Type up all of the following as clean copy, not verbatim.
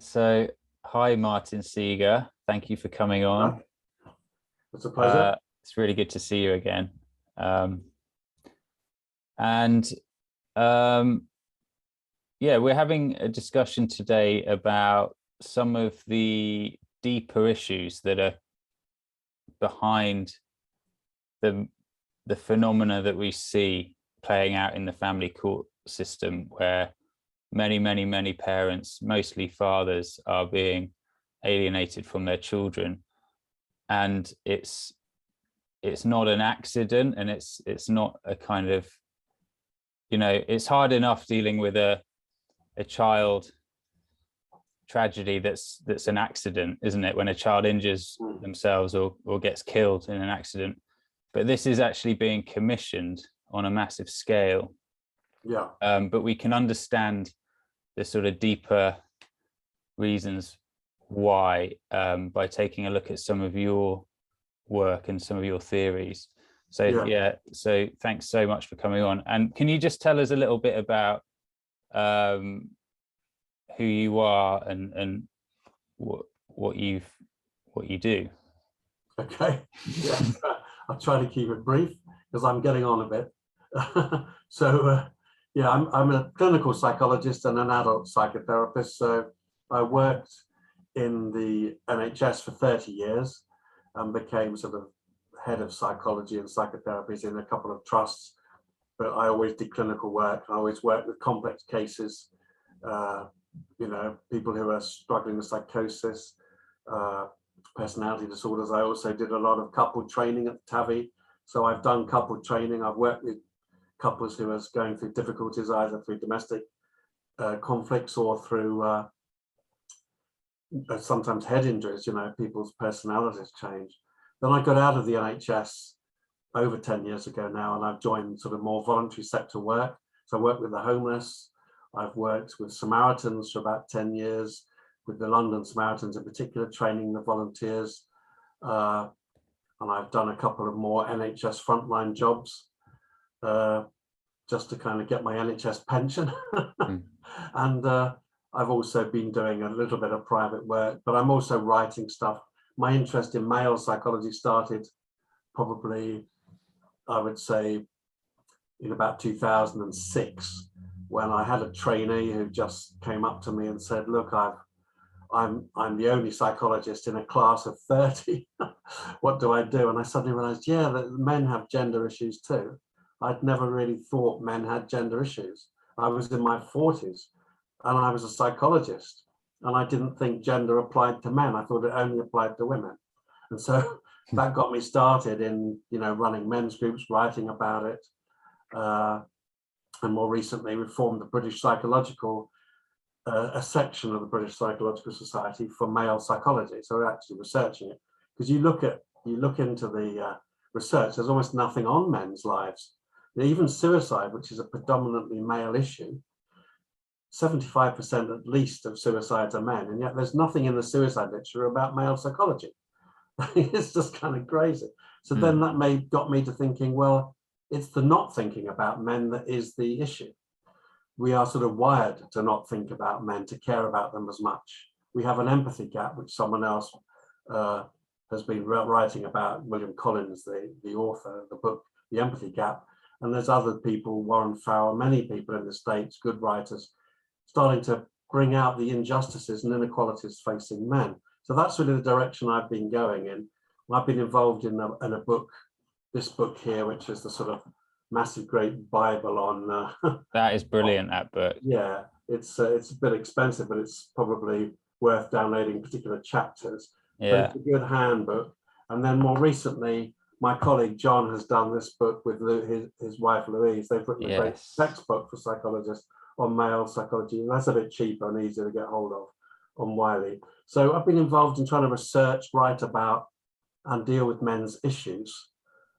So, hi, Martin Seager. Thank you for coming on. Right. It's a pleasure. It's really good to see you again. Um, and yeah, we're having a discussion today about some of the deeper issues that are behind the phenomena that we see playing out in the family court system, where many parents, mostly fathers, are being alienated from their children. And it's not an accident, and it's not a kind of, it's hard enough dealing with a child tragedy that's an accident, isn't it, when a child injures themselves or gets killed in an accident. But this is actually being commissioned on a massive scale. Yeah. But we can understand the sort of deeper reasons why by taking a look at some of your work and some of your theories. So so thanks so much for coming on. And can you just tell us a little bit about who you are and what you do? Okay. Yeah. I'll try to keep it brief because I'm getting on a bit. Yeah, I'm a clinical psychologist and an adult psychotherapist. So I worked in the NHS for 30 years and became sort of head of psychology and psychotherapies in a couple of trusts. But I always did clinical work. I always worked with complex cases, people who are struggling with psychosis, personality disorders. I also did a lot of couple training at TAVI. So I've done couple training. I've worked with couples who are going through difficulties, either through domestic conflicts or through sometimes head injuries. People's personalities change. Then I got out of the NHS over 10 years ago now, and I've joined sort of more voluntary sector work. So I work with the homeless. I've worked with Samaritans for about 10 years, with the London Samaritans in particular, training the volunteers. And I've done a couple of more NHS frontline jobs just to kind of get my NHS pension. And I've also been doing a little bit of private work, but I'm also writing stuff. My interest in male psychology started probably, I would say, in about 2006, when I had a trainee who just came up to me and said, look, I'm the only psychologist in a class of 30. What do I do? And I suddenly realized, yeah, that men have gender issues too. I'd never really thought men had gender issues. I was in my 40s and I was a psychologist, and I didn't think gender applied to men. I thought it only applied to women. And so that got me started in, running men's groups, writing about it. And more recently, we formed the British Psychological, a section of the British Psychological Society for male psychology. So we're actually researching it, because you look into the research, there's almost nothing on men's lives. Even suicide, which is a predominantly male issue, 75% at least of suicides are men, and yet there's nothing in the suicide literature about male psychology. It's just kind of crazy. So then that got me to thinking, well, it's the not thinking about men that is the issue. We are sort of wired to not think about men, to care about them as much. We have an empathy gap, which someone else has been writing about, William Collins, the author of the book, The Empathy Gap. And there's other people, Warren Farrell, many people in the States, good writers, starting to bring out the injustices and inequalities facing men. So that's really the direction I've been going in. I've been involved in a book, this book here, which is the sort of massive, great Bible on. That is brilliant, that book. Yeah, it's a bit expensive, but it's probably worth downloading particular chapters. Yeah, but it's a good handbook. And then more recently, my colleague John has done this book with his wife Louise. They've written a great textbook for psychologists on male psychology, and that's a bit cheaper and easier to get hold of on Wiley. So I've been involved in trying to research, write about, and deal with men's issues.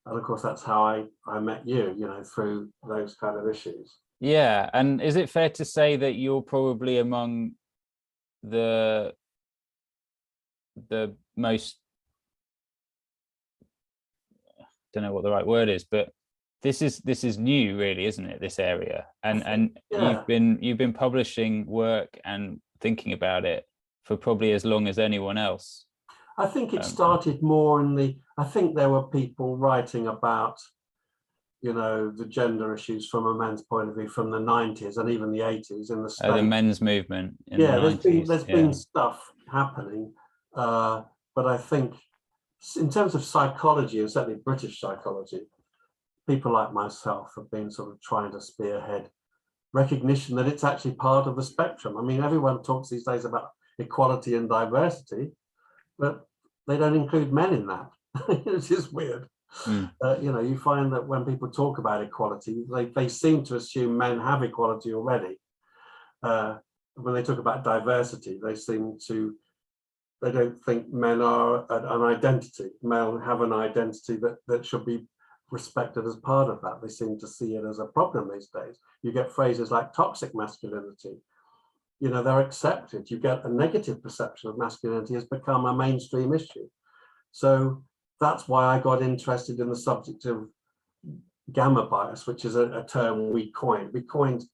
And of course, that's how I met you, through those kind of issues. Yeah. And is it fair to say that you're probably among the most, I don't know what the right word is, but this is new, really, isn't it, this area? And yeah. you've been publishing work and thinking about it for probably as long as anyone else. I think it started more I think there were people writing about, the gender issues from a man's point of view from the 90s and even the 80s in the States. The men's movement in the 90s. There's been stuff happening, but I think in terms of psychology, and certainly British psychology, people like myself have been sort of trying to spearhead recognition that it's actually part of the spectrum. I mean, everyone talks these days about equality and diversity, but they don't include men in that. It's just weird. You find that when people talk about equality, they seem to assume men have equality already. When they talk about diversity, they don't think men are an identity. Men have an identity that should be respected as part of that. They seem to see it as a problem these days. You get phrases like toxic masculinity. They're accepted. You get a negative perception of masculinity has become a mainstream issue. So that's why I got interested in the subject of gamma bias, which is a term we coined. We coined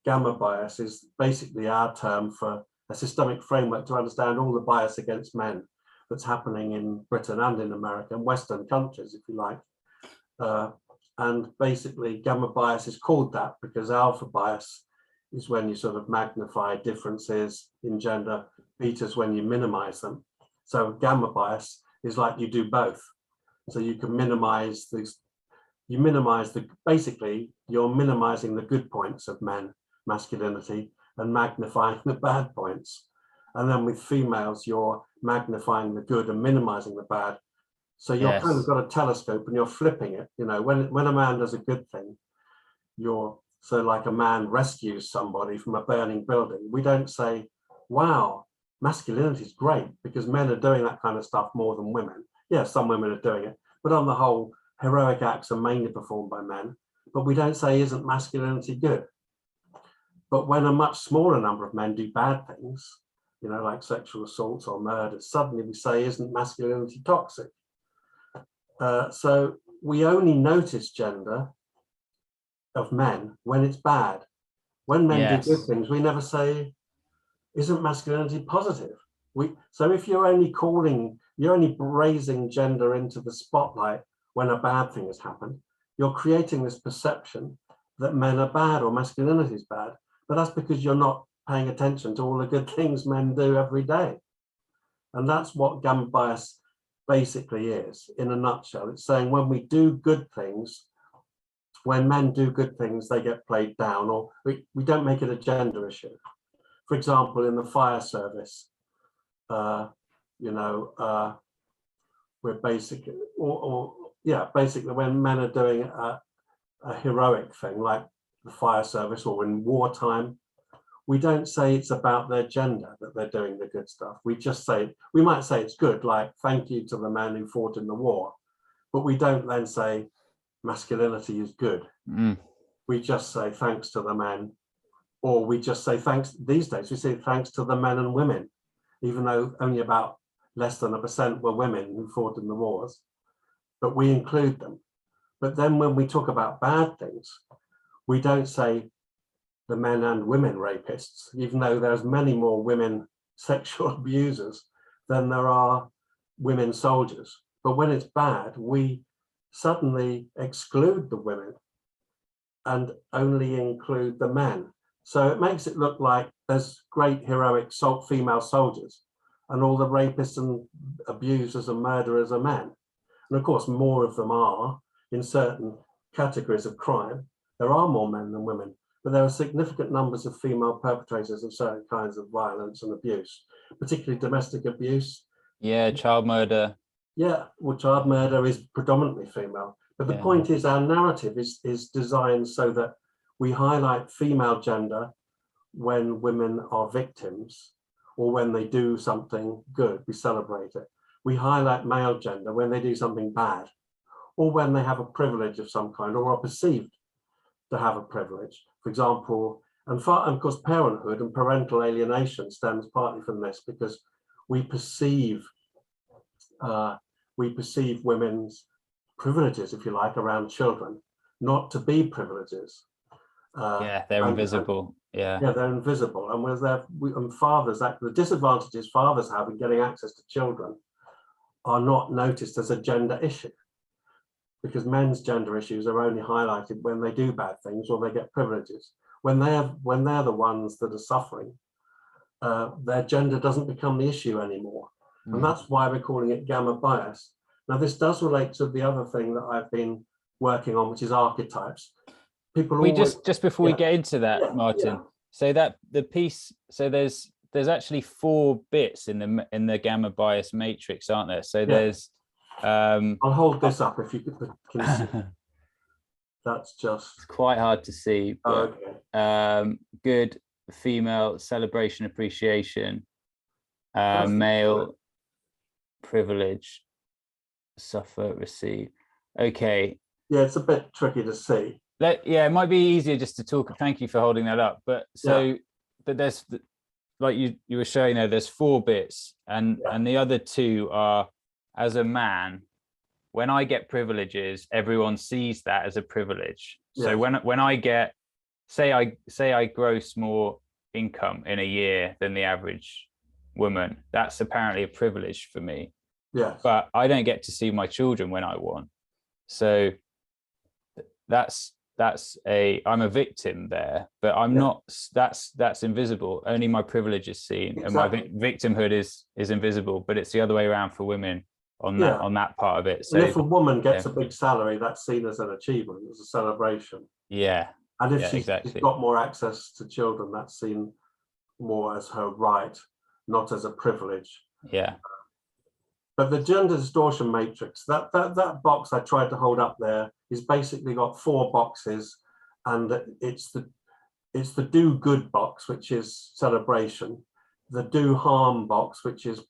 gamma bias is basically our term for a systemic framework to understand all the bias against men that's happening in Britain and in America and Western countries, if you like. And basically gamma bias is called that because alpha bias is when you sort of magnify differences in gender, beta is when you minimize them. So gamma bias is like you do both. So you can minimize these, basically you're minimizing the good points of men, masculinity, and magnifying the bad points. And then with females, you're magnifying the good and minimizing the bad. So you're kind of got a telescope and you're flipping it. When a man does a good thing, so like a man rescues somebody from a burning building, we don't say, wow, masculinity is great because men are doing that kind of stuff more than women. Yes, some women are doing it, but on the whole, heroic acts are mainly performed by men. But we don't say, isn't masculinity good? But when a much smaller number of men do bad things, like sexual assaults or murders, suddenly we say, isn't masculinity toxic? So we only notice gender of men when it's bad. When men do good things, we never say, isn't masculinity positive? So if you're only raising gender into the spotlight when a bad thing has happened, you're creating this perception that men are bad or masculinity is bad. But that's because you're not paying attention to all the good things men do every day. And that's what gamma bias basically is, in a nutshell. It's saying when we do good things, when men do good things, they get played down, or we don't make it a gender issue. For example, in the fire service, we're basically, basically when men are doing a heroic thing like the fire service or in wartime, we don't say it's about their gender that they're doing the good stuff. We just say, we might say it's good, like thank you to the men who fought in the war, but we don't then say masculinity is good. We just say thanks to the men, or we just say thanks. These days we say thanks to the men and women, even though only about less than 1% were women who fought in the wars, but we include them. But then when we talk about bad things, we don't say the men and women rapists, even though there's many more women sexual abusers than there are women soldiers. But when it's bad, we suddenly exclude the women and only include the men. So it makes it look like there's great heroic female soldiers and all the rapists and abusers and murderers are men. And of course, more of them are in certain categories of crime. There are more men than women, but there are significant numbers of female perpetrators of certain kinds of violence and abuse, particularly domestic abuse. Yeah, child murder. Yeah, well, child murder is predominantly female. But the point is our narrative is designed so that we highlight female gender when women are victims or when they do something good, we celebrate it. We highlight male gender when they do something bad or when they have a privilege of some kind or are perceived to have a privilege. For example, and of course, parenthood and parental alienation stems partly from this because we perceive women's privileges, if you like, around children, not to be privileges. Yeah, they're invisible. Yeah. Yeah, they're invisible. And and fathers, the disadvantages fathers have in getting access to children are not noticed as a gender issue, because men's gender issues are only highlighted when they do bad things or they get privileges. When they're the ones that are suffering, their gender doesn't become the issue anymore. And that's why we're calling it gamma bias. Now, this does relate to the other thing that I've been working on, which is archetypes. People we always, just before we get into that, Martin. So that the piece, so there's actually 4 bits in the gamma bias matrix, aren't there? So there's I'll hold this up if you can see. That's just, it's quite hard to see, but okay. Good, female, celebration, appreciation, male, privilege, suffer, receive. Okay. Yeah, it's a bit tricky to see. Yeah, it might be easier just to talk. Thank you for holding that up. But so, but there's, like you were showing there, there's 4 bits, and the other 2 are, as a man, when I get privileges, everyone sees that as a privilege. So when I get, say I gross more income in a year than the average woman, that's apparently a privilege for me. Yes. But I don't get to see my children when I want. So I'm a victim there, but I'm not. That's invisible. Only my privilege is seen, and my victimhood is invisible. But it's the other way around for women on that part of it. So and if a woman gets a big salary, that's seen as an achievement, as a celebration. Yeah. And if she's got more access to children, that's seen more as her right, not as a privilege. Yeah. But the gender distortion matrix, that box I tried to hold up there, is basically got 4 boxes, and it's the do good box, which is celebration, the do harm box, which is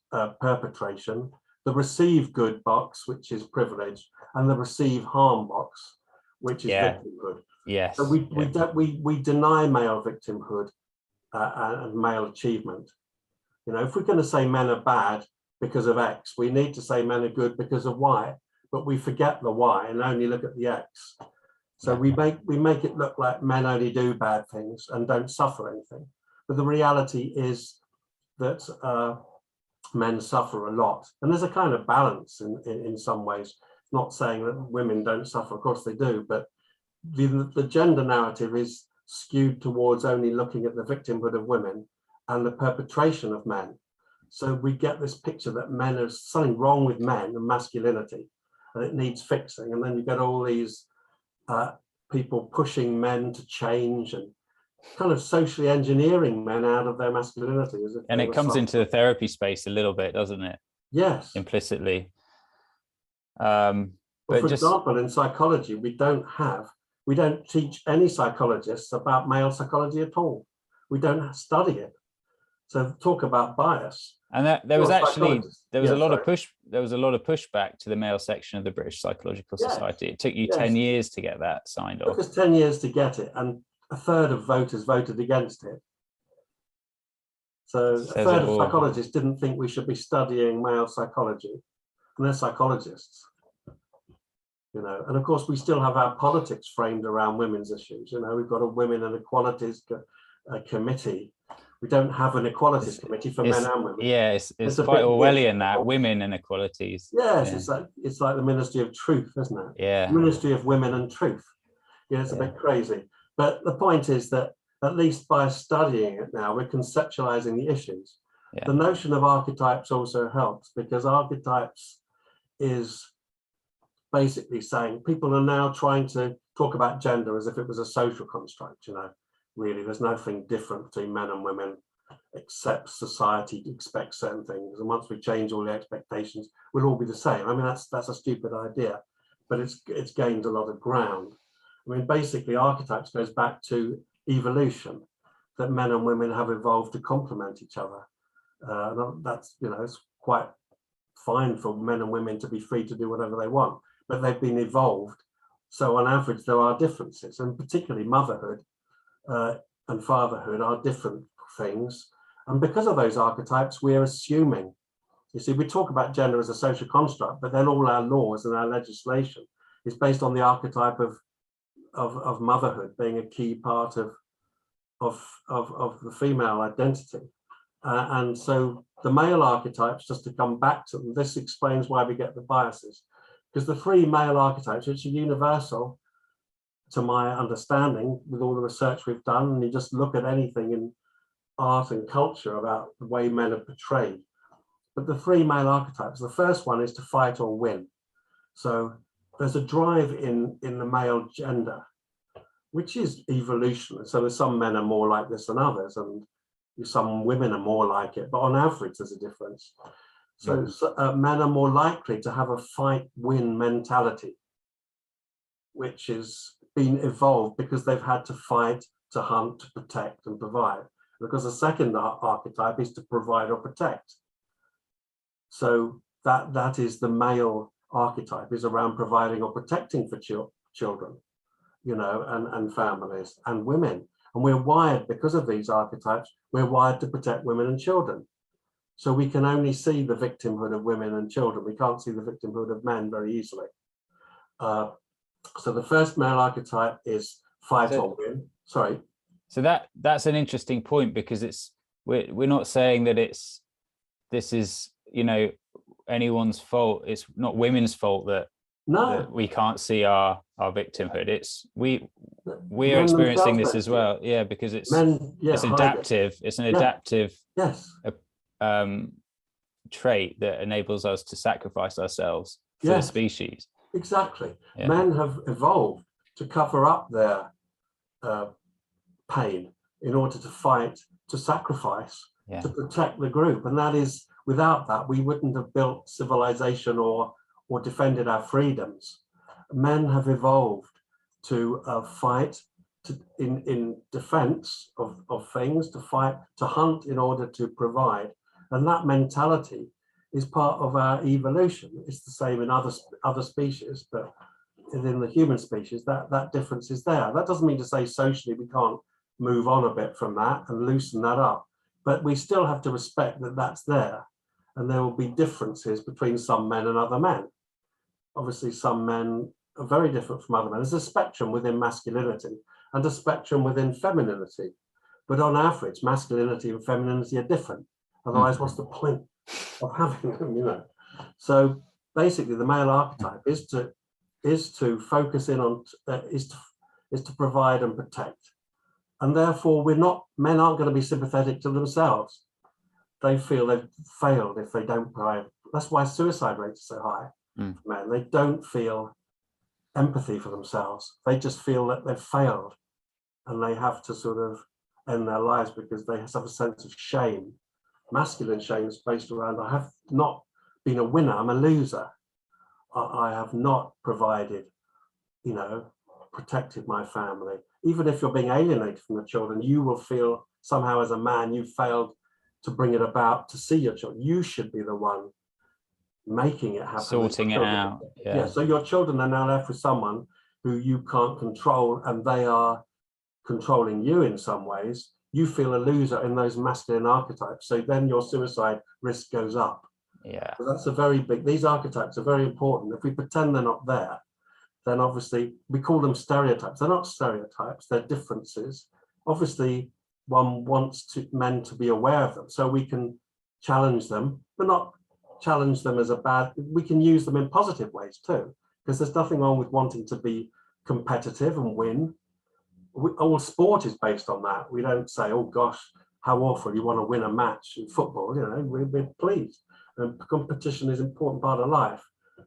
perpetration, the receive good box, which is privilege, and the receive harm box, which is victimhood. Yes. So we deny male victimhood and male achievement. You know, if we're going to say men are bad because of X, we need to say men are good because of Y, but we forget the Y and only look at the X. So we make it look like men only do bad things and don't suffer anything. But the reality is that men suffer a lot. And there's a kind of balance in some ways. Not saying that women don't suffer, of course they do, but the gender narrative is skewed towards only looking at the victimhood of women and the perpetration of men. So we get this picture that men are something wrong with men and masculinity, and it needs fixing. And then you get all these people pushing men to change and kind of socially engineering men out of their masculinity. And it comes into the therapy space a little bit, doesn't it? Yes. Implicitly. But for example, in psychology, we don't teach any psychologists about male psychology at all. We don't study it. So talk about bias. And there was a lot of pushback to the male section of the British Psychological Society. It took you 10 years to get that signed off. It took us 10 years to get it, and a third of voters voted against it. So a third of psychologists didn't think we should be studying male psychology, and they're psychologists. You know, and of course we still have our politics framed around women's issues. You know, we've got a women and equalities committee. We don't have an equalities committee for men and women. Yeah, it's quite Orwellian, that women and equalities. Yes, it's like the Ministry of Truth, isn't it? Yeah. Ministry of Women and Truth. Yeah, it's a bit crazy. But the point is that at least by studying it now, we're conceptualizing the issues. Yeah. The notion of archetypes also helps, because archetypes is basically saying people are now trying to talk about gender as if it was a social construct. You know, really, there's nothing different between men and women, except society expects certain things. And once we change all the expectations, we'll all be the same. I mean, that's a stupid idea, but it's gained a lot of ground. I mean, basically, archetypes goes back to evolution, that men and women have evolved to complement each other. That's, you know, it's quite fine for men and women to be free to do whatever they want, but they've been evolved. So on average, there are differences, and particularly motherhood and fatherhood are different things. And because of those archetypes, we're assuming, you see, we talk about gender as a social construct, but then all our laws and our legislation is based on the archetype of of motherhood being a key part of the female identity. And so the male archetypes, just to come back to them, this explains why we get the biases. Because the three male archetypes, which are universal to my understanding with all the research we've done, and you just look at anything in art and culture about the way men are portrayed. But the three male archetypes, the first one is to fight or win. So there's a drive in the male gender, which is evolutionary. So there's some men are more like this than others, and some women are more like it, but on average there's a difference. So men are more likely to have a fight-win mentality, which has been evolved because they've had to fight, to hunt, to protect and provide. Because the second archetype is to provide or protect. So that is the male archetype, is around providing or protecting for children, you know, and families and women. And we're wired, because of these archetypes, we're wired to protect women and children. So we can only see the victimhood of women and children. We can't see the victimhood of men very easily. So the first male archetype is fight or win. Sorry. So that's an interesting point, because we're not saying that this is, you know, anyone's fault. It's not women's fault that we can't see our victimhood. It's we are experiencing this as well. Yeah, because it's adaptive. It's an adaptive trait that enables us to sacrifice ourselves for the species. Exactly. Yeah. Men have evolved to cover up their pain in order to fight, to sacrifice, to protect the group. And that is, without that, we wouldn't have built civilization or defended our freedoms. Men have evolved to fight in defense of things, to fight, to hunt in order to provide. And that mentality is part of our evolution. It's the same in other species, but within the human species, that difference is there. That doesn't mean to say socially we can't move on a bit from that and loosen that up, but we still have to respect that that's there. And there will be differences between some men and other men. Obviously, some men are very different from other men. There's a spectrum within masculinity and a spectrum within femininity. But on average, masculinity and femininity are different. Otherwise, what's the point of having them, you know? So basically, the male archetype is to focus in on, is to provide and protect. And therefore, men aren't going to be sympathetic to themselves. They feel they've failed if they don't provide. That's why suicide rates are so high. Men, they don't feel empathy for themselves. They just feel that they've failed, and they have to sort of end their lives because they have a sense of shame. Masculine shame is based around, I have not been a winner, I'm a loser. I have not provided, you know, protected my family. Even if you're being alienated from the children, you will feel somehow as a man you failed to bring it about, to see your children. You should be the one making it happen. Sorting it out. Yeah, so your children are now left with someone who you can't control, and they are controlling you in some ways. You feel a loser in those masculine archetypes. So then your suicide risk goes up. Yeah. So that's a very big, these archetypes are very important. If we pretend they're not there, then obviously we call them stereotypes. They're not stereotypes, they're differences. Obviously, one wants men to be aware of them, so we can challenge them, but not challenge them as a bad, we can use them in positive ways too, because there's nothing wrong with wanting to be competitive and win. All sport is based on that. We don't say, oh gosh, how awful, you want to win a match in football, you know, we're pleased. And competition is an important part of life.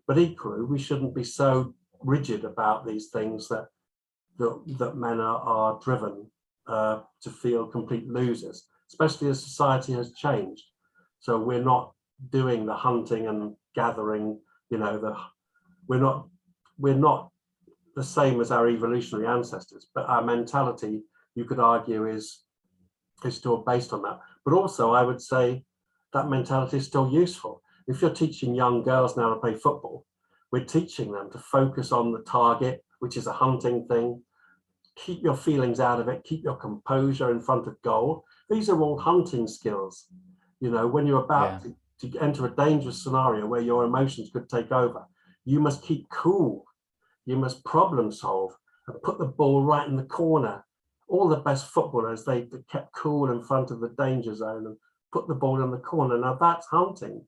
But equally, we shouldn't be so rigid about these things that men are driven to feel complete losers, especially as society has changed. So we're not doing the hunting and gathering, you know, we're not the same as our evolutionary ancestors, but our mentality, you could argue, is still based on that. But also, I would say that mentality is still useful. If you're teaching young girls now to play football, we're teaching them to focus on the target, which is a hunting thing. Keep your feelings out of it, keep your composure in front of goal. These are all hunting skills. You know, when you're about to enter a dangerous scenario where your emotions could take over, you must keep cool. You must problem solve, and put the ball right in the corner. All the best footballers, they kept cool in front of the danger zone and put the ball in the corner. Now that's hunting.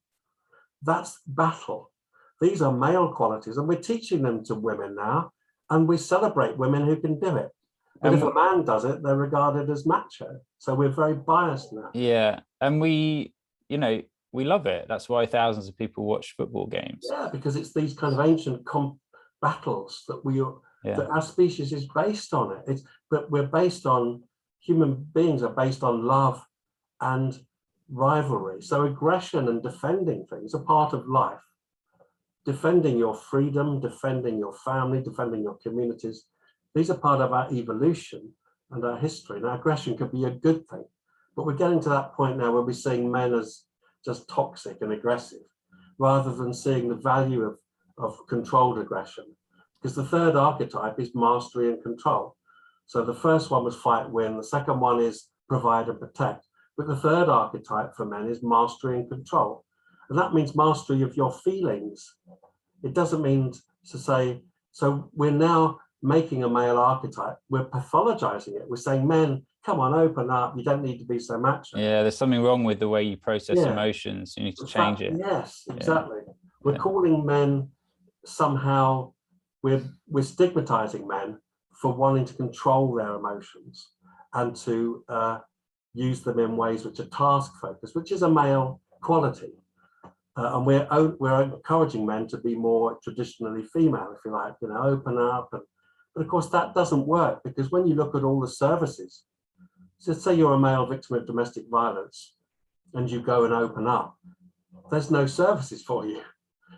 That's battle. These are male qualities, and we're teaching them to women now, and we celebrate women who can do it. But if a man does it, they're regarded as macho. So we're very biased now. Yeah, and we love it. That's why thousands of people watch football games. Yeah, because it's these kind of ancient battles that that our species is based on it. But we're based on, human beings are based on love and rivalry. So aggression and defending things are part of life. Defending your freedom, defending your family, defending your communities. These are part of our evolution and our history. Now, aggression could be a good thing, but we're getting to that point now where we're seeing men as just toxic and aggressive, rather than seeing the value of controlled aggression. Because the third archetype is mastery and control. So the first one was fight, win. The second one is provide and protect. But the third archetype for men is mastery and control. And that means mastery of your feelings. It doesn't mean to say, so we're now making a male archetype, we're pathologizing it. We're saying, men, come on, open up. You don't need to be so macho. Yeah, there's something wrong with the way you process emotions. You need to change it. Yes, exactly. We're calling men somehow, we're stigmatizing men for wanting to control their emotions and to use them in ways which are task focused, which is a male quality. And we're encouraging men to be more traditionally female, if you like, open up. But of course, that doesn't work, because when you look at all the services, so say you're a male victim of domestic violence and you go and open up, there's no services for you.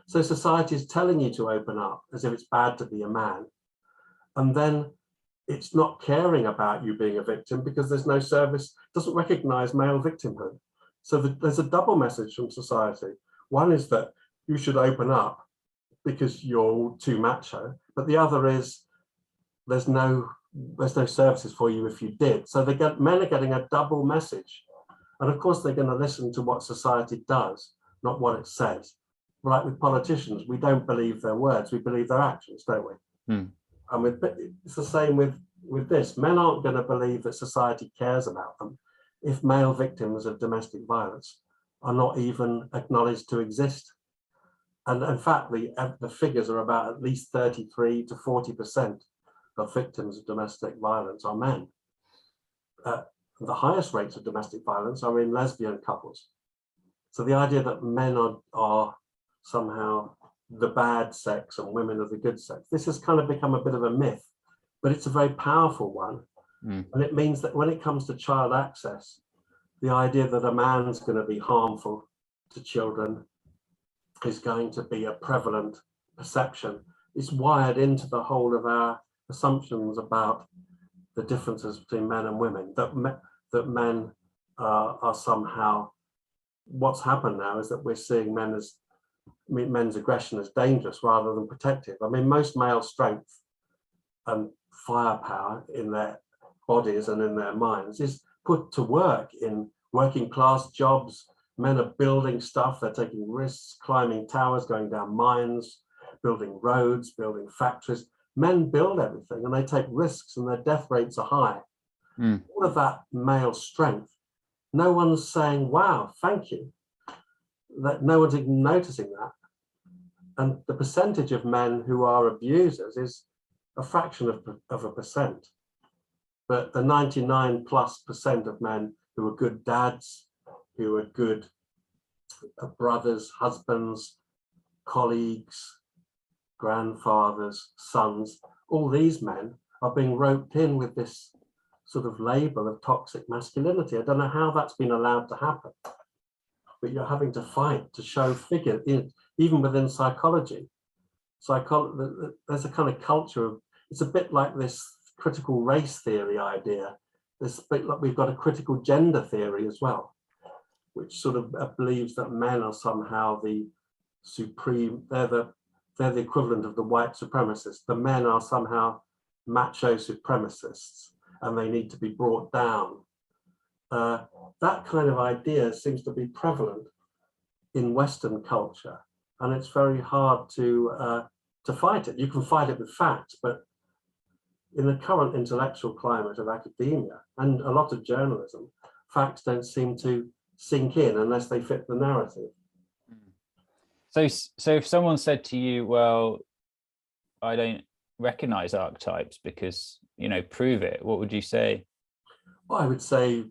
So society is telling you to open up as if it's bad to be a man. And then it's not caring about you being a victim because there's no service, doesn't recognize male victimhood. So there's a double message from society. One is that you should open up because you're too macho, but the other is there's no services for you if you did. So men are getting a double message. And of course, they're going to listen to what society does, not what it says. Like with politicians, we don't believe their words, we believe their actions, don't we? And it's the same with this. Men aren't going to believe that society cares about them if male victims of domestic violence are not even acknowledged to exist. And in fact, the figures are about at least 33 to 40% of victims of domestic violence are men. The highest rates of domestic violence are in lesbian couples. So the idea that men are somehow the bad sex and women are the good sex, this has kind of become a bit of a myth, but it's a very powerful one. And it means that when it comes to child access, the idea that a man's going to be harmful to children is going to be a prevalent perception. It's wired into the whole of our assumptions about the differences between men and women, that men are somehow, what's happened now is that we're seeing men's aggression as dangerous rather than protective. I mean, most male strength and firepower in their bodies and in their minds is put to work in working class jobs. Men are building stuff, they're taking risks, climbing towers, going down mines, building roads, building factories. Men build everything and they take risks and their death rates are high. All of that male strength, no one's saying, wow, thank you. That no one's even noticing that. And the percentage of men who are abusers is a fraction of a percent. But the 99+% of men who are good dads, who are good brothers, husbands, colleagues, grandfathers, sons, all these men are being roped in with this sort of label of toxic masculinity. I don't know how that's been allowed to happen, but you're having to fight to show figure, even within psychology. There's a kind of culture of, it's a bit like this critical race theory idea. This bit like we've got a critical gender theory as well, which sort of believes that men are somehow the supreme, they're the equivalent of the white supremacists. The men are somehow macho supremacists and they need to be brought down. That kind of idea seems to be prevalent in Western culture, and it's very hard to fight it. You can fight it with facts, but in the current intellectual climate of academia and a lot of journalism, facts don't seem to sink in unless they fit the narrative. So if someone said to you, well, I don't recognize archetypes because, prove it, what would you say? Well, I would say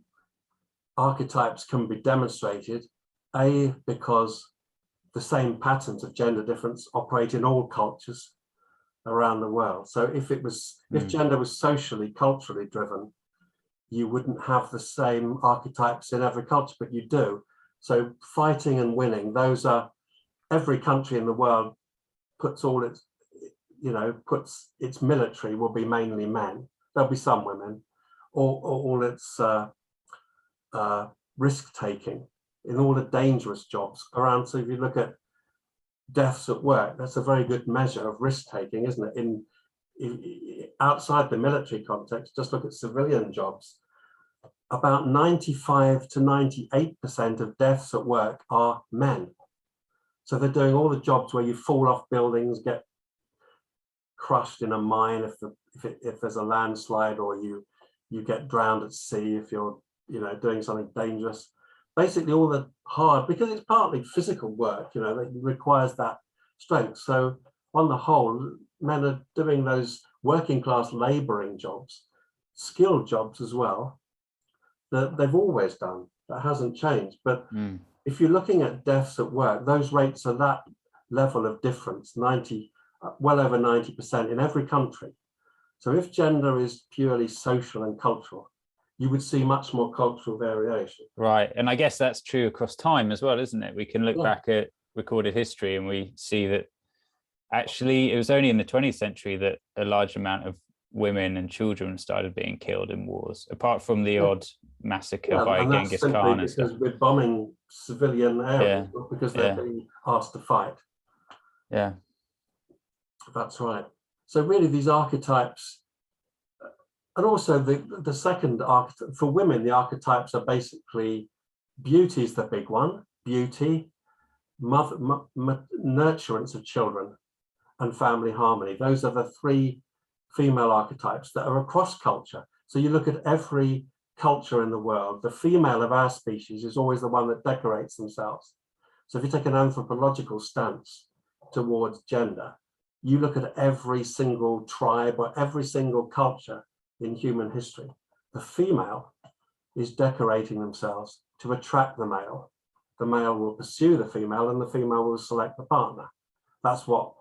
archetypes can be demonstrated, A, because the same patterns of gender difference operate in all cultures around the world. So if gender was socially, culturally driven, you wouldn't have the same archetypes in every culture, but you do. So fighting and winning, those are, every country in the world puts all its, puts its military will be mainly men. There'll be some women, or all its risk taking in all the dangerous jobs around. So if you look at deaths at work, that's a very good measure of risk taking, isn't it? In outside the military context, just look at civilian jobs. About 95 to 98% of deaths at work are men. So they're doing all the jobs where you fall off buildings, get crushed in a mine if there's a landslide, or you get drowned at sea if you're doing something dangerous. Basically all the hard, because it's partly physical work, that requires that strength. So on the whole, men are doing those working class laboring jobs, skilled jobs as well, that they've always done. That hasn't changed. But if you're looking at deaths at work, those rates are that level of difference, well over 90% in every country. So if gender is purely social and cultural, you would see much more cultural variation. Right. And I guess that's true across time as well, isn't it? We can look back at recorded history and we see that actually it was only in the 20th century that a large amount of women and children started being killed in wars, apart from the odd massacre by Genghis Khan and stuff. Because we're bombing civilian areas, not because they're being asked to fight. Yeah. That's right. So really these archetypes, and also the second archetype, for women, the archetypes are basically beauty is the big one, beauty, nurturance of children, and family harmony. Those are the three female archetypes that are across culture. So you look at every culture in the world, the female of our species is always the one that decorates themselves. So if you take an anthropological stance towards gender, you look at every single tribe or every single culture in human history, the female is decorating themselves to attract the male. The male will pursue the female and the female will select the partner. That's what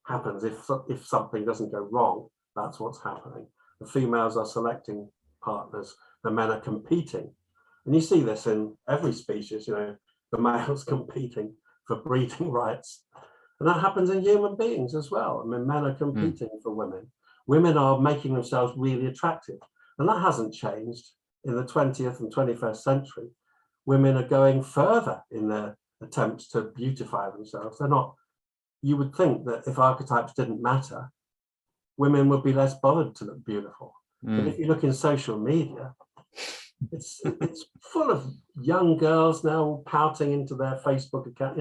happens if something doesn't go wrong. That's what's happening. The females are selecting partners, the men are competing. And you see this in every species, the males competing for breeding rights. And that happens in human beings as well. I mean, men are competing for women. Women are making themselves really attractive. And that hasn't changed in the 20th and 21st century. Women are going further in their attempts to beautify themselves. They're not, you would think that if archetypes didn't matter, women would be less bothered to look beautiful. But if you look in social media, it's full of young girls now pouting into their Facebook account,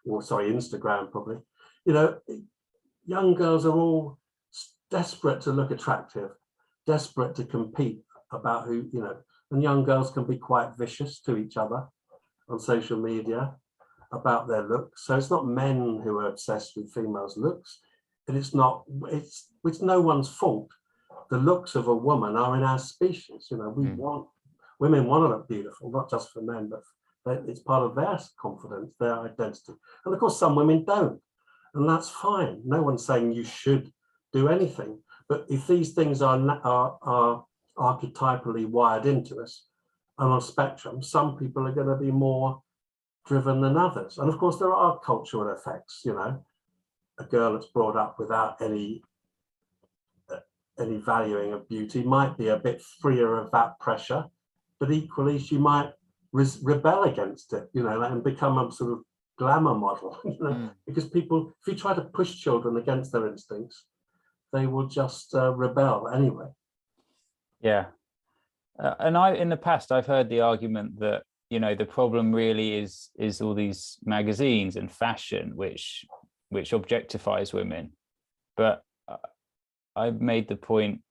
Instagram probably. Young girls are all desperate to look attractive, desperate to compete about who, and young girls can be quite vicious to each other on social media about their looks. So it's not men who are obsessed with females' looks, and it's no one's fault. The looks of a woman are in our species. Women want to look beautiful, not just for men, but it's part of their confidence, their identity. And of course, some women don't, and that's fine. No one's saying you should do anything. But if these things are archetypally wired into us on a spectrum, some people are going to be more driven than others. And of course, there are cultural effects. A girl that's brought up without any valuing of beauty might be a bit freer of that pressure, but equally she might rebel against it, and become a sort of glamour model, because people, if you try to push children against their instincts, they will just rebel anyway. Yeah. And in the past, I've heard the argument that, the problem really is all these magazines and fashion, which objectifies women. But I've made the point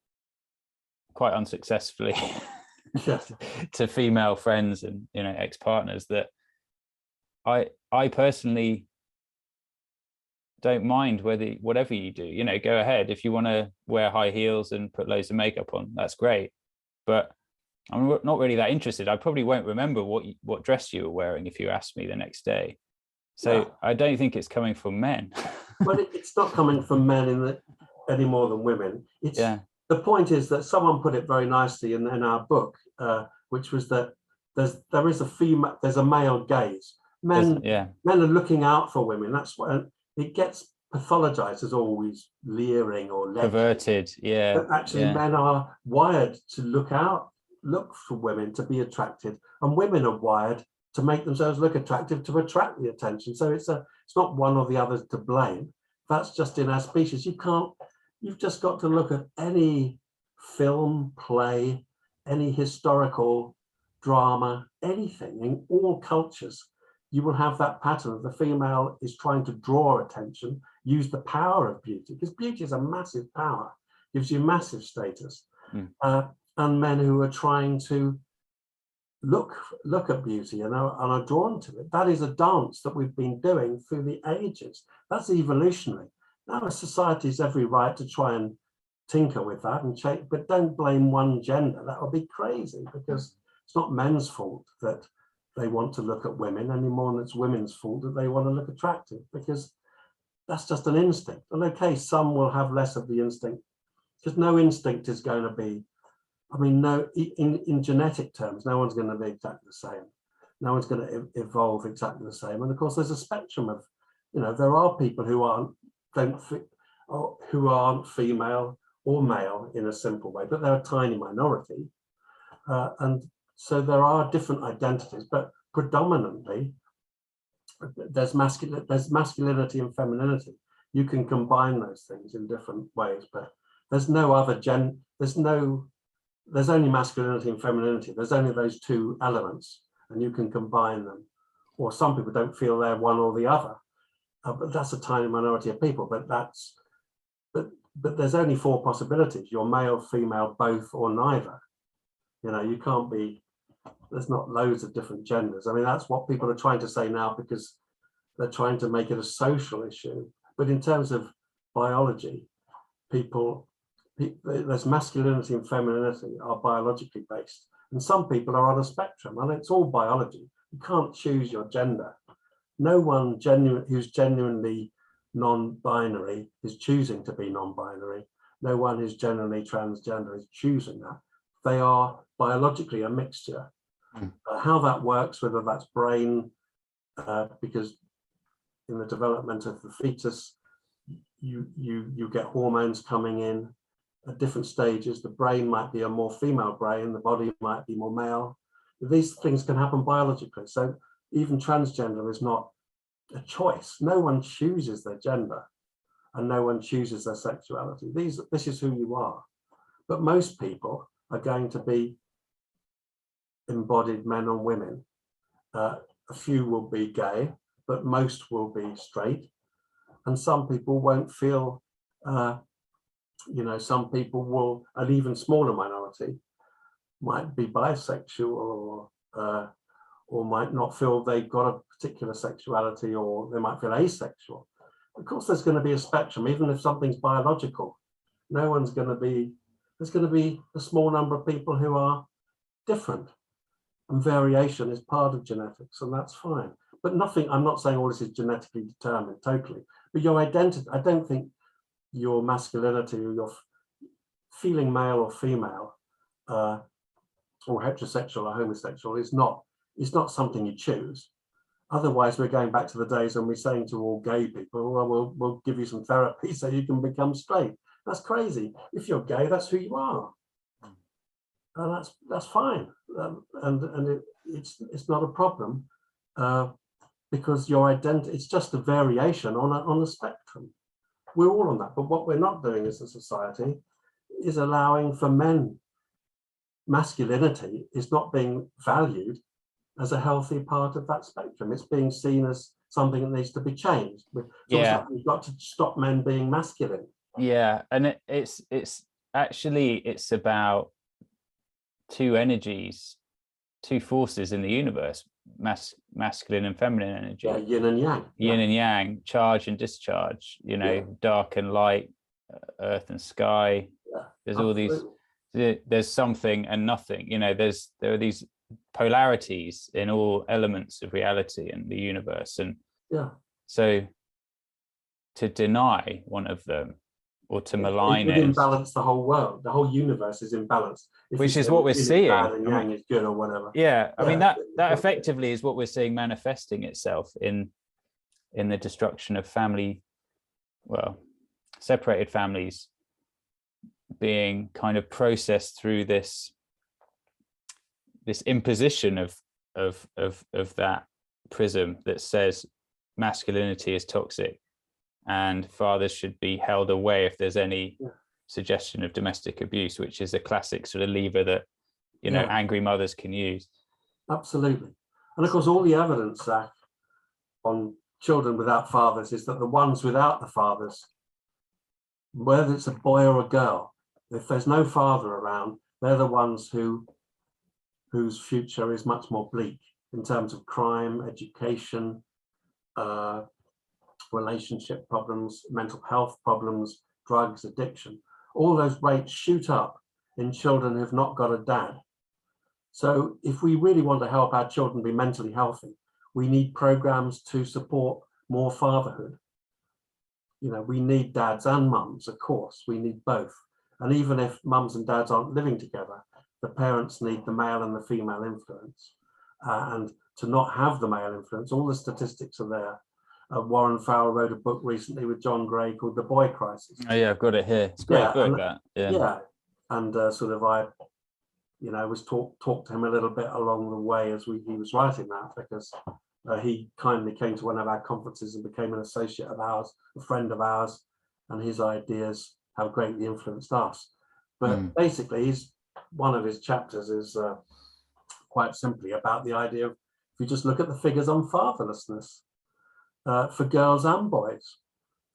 quite unsuccessfully Yes. to female friends and, you know, ex-partners, that I personally don't mind whatever you do, you know, go ahead. If you want to wear high heels and put loads of makeup on, that's great, but I'm not really that interested. I probably won't remember what dress you were wearing if you asked me the next day. So yeah. I don't think it's coming from men. Well, it's not coming from men any more than women. It's the point is that someone put it very nicely in our book, which was that there's a male gaze. Men are looking out for women. That's what it gets pathologized as always leering or perverted. Yeah. But actually, men are wired to look for women to be attracted, and women are wired to make themselves look attractive to attract the attention. So it's not one or the other to blame. That's just in our species. You've just got to look at any film, play, any historical drama, anything in all cultures. You will have that pattern of the female is trying to draw attention, use the power of beauty, because beauty is a massive power, gives you massive status. And men who are trying to look at beauty and are drawn to it. That is a dance that we've been doing through the ages. That's evolutionary. Now a society has every right to try and tinker with that and change, but don't blame one gender. That would be crazy, because it's not men's fault that they want to look at women any more than it's women's fault that they want to look attractive, because that's just an instinct. And okay, some will have less of the instinct, because no instinct is going to be, I mean, in genetic terms, no one's going to be exactly the same. No one's going to evolve exactly the same. And of course, there's a spectrum of, you know, there are people who aren't female or male in a simple way, but they're a tiny minority. And so there are different identities, but predominantly there's masculinity and femininity. You can combine those things in different ways, but there's no other there's only masculinity and femininity. There's only those two elements, and you can combine them. Or some people don't feel they're one or the other, but that's a tiny minority of people. But there's only 4 possibilities: you're male, female, both, or neither. You know, you can't be. There's not loads of different genders. I mean, that's what people are trying to say now, because they're trying to make it a social issue. But in terms of biology, there's masculinity and femininity are biologically based, and some people are on a spectrum, and it's all biology. You can't choose your gender. No one who's genuinely non-binary is choosing to be non-binary. No one who's genuinely transgender is choosing that. They are biologically a mixture. How that works, whether that's brain, because in the development of the fetus, you get hormones coming in at different stages. The brain might be a more female brain, the body might be more male. These things can happen biologically. So even transgender is not a choice. No one chooses their gender, and no one chooses their sexuality. This is who you are. But most people are going to be embodied men and women. A few will be gay, but most will be straight. And some people won't feel, you know, some people will, an even smaller minority might be bisexual or might not feel they've got a particular sexuality, or they might feel asexual. Of course, there's going to be a spectrum, even if something's biological. There's going to be a small number of people who are different. And variation is part of genetics, and that's fine. But I'm not saying all this is genetically determined totally, but your identity, I don't think your masculinity or your feeling male or female or heterosexual or homosexual is not something you choose. Otherwise, we're going back to the days when we're saying to all gay people, well, we'll give you some therapy so you can become straight. That's crazy. If you're gay, that's who you are. And that's fine, and it's not a problem, because your identity, it's just a variation on a spectrum. We're all on that, but what we're not doing as a society is allowing for men. Masculinity is not being valued as a healthy part of that spectrum. It's being seen as something that needs to be changed. We've got to stop men being masculine. Yeah, and it's about two energies, two forces in the universe, masculine and feminine energy, Yeah, yin and yang. yin and yang, charge and discharge, you know, dark and light, earth and sky. There's absolutely. all these, there's something and nothing, you know, there are these polarities in all elements of reality and the universe. And so to deny one of them or to malign it would imbalance the whole world. The whole universe is imbalanced. Which is what we're seeing. And yang is good or whatever. Yeah, I mean, that effectively is what we're seeing manifesting itself in the destruction of family, well, separated families being kind of processed through this imposition of that prism that says masculinity is toxic and fathers should be held away if there's any suggestion of domestic abuse, which is a classic sort of lever that, you know, angry mothers can use. Absolutely. And of course, all the evidence, Zach, on children without fathers is that the ones without the fathers, whether it's a boy or a girl, if there's no father around, they're the ones whose future is much more bleak in terms of crime, education, relationship problems, mental health problems, drugs, addiction. All those rates shoot up in children who've not got a dad. So if we really want to help our children be mentally healthy, we need programs to support more fatherhood. You know, we need dads and mums, of course, we need both. And even if mums and dads aren't living together, the parents need the male and the female influence. And to not have the male influence, all the statistics are there. Warren Farrell wrote a book recently with John Gray called The Boy Crisis. Oh yeah, I've got it here. It's a great book, that. Yeah, and sort of I, you know, was talked to him a little bit along the way as he was writing that, because he kindly came to one of our conferences and became an associate of ours, a friend of ours, and his ideas have greatly influenced us. But basically, one of his chapters is quite simply about the idea of, if you just look at the figures on fatherlessness for girls and boys,